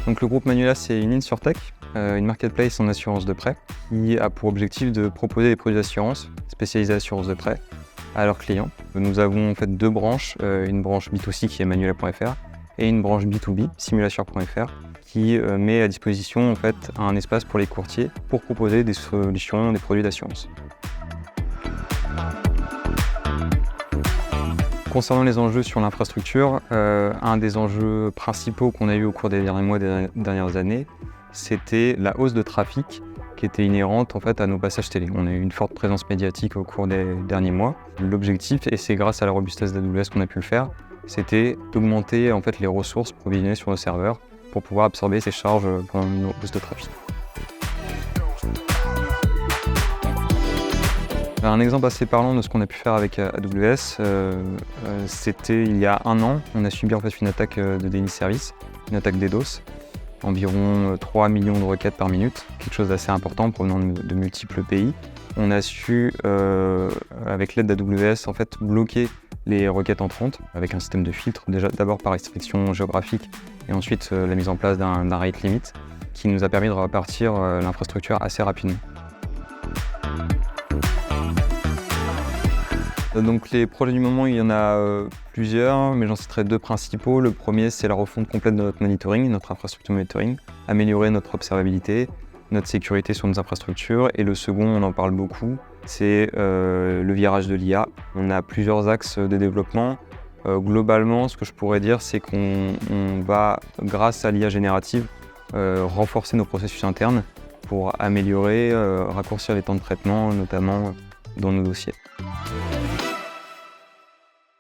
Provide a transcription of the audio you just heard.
Donc le groupe Manuela, c'est une insurtech, une marketplace en assurance de prêt, qui a pour objectif de proposer des produits d'assurance spécialisés assurance de prêt à leurs clients. Nous avons en fait deux branches, une branche B2C qui est manuela.fr et une branche B2B, simulassure.fr, qui met à disposition en fait un espace pour les courtiers pour proposer des solutions, des produits d'assurance. Concernant les enjeux sur l'infrastructure, un des enjeux principaux qu'on a eu au cours des derniers mois, des dernières années, c'était la hausse de trafic qui était inhérente en fait à nos passages télé. On a eu une forte présence médiatique au cours des derniers mois. L'objectif, et c'est grâce à la robustesse d'AWS qu'on a pu le faire, c'était d'augmenter en fait les ressources provisionnées sur nos serveurs pour pouvoir absorber ces charges pendant une hausse de trafic. Un exemple assez parlant de ce qu'on a pu faire avec AWS, c'était il y a un an, on a subi en fait une attaque de déni de service, une attaque DDoS, environ 3 millions de requêtes par minute, quelque chose d'assez important provenant de multiples pays. On a su, avec l'aide d'AWS, en fait, bloquer les requêtes entrantes avec un système de filtre, déjà d'abord par restriction géographique et ensuite la mise en place d'un rate limit qui nous a permis de repartir l'infrastructure assez rapidement. Donc les projets du moment, il y en a plusieurs, mais j'en citerai deux principaux. Le premier, c'est la refonte complète de notre monitoring, notre infrastructure monitoring, améliorer notre observabilité, notre sécurité sur nos infrastructures. Et le second, on en parle beaucoup, c'est le virage de l'IA. On a plusieurs axes de développement. Globalement, ce que je pourrais dire, c'est qu'on va, grâce à l'IA générative, renforcer nos processus internes pour améliorer, raccourcir les temps de traitement, notamment dans nos dossiers.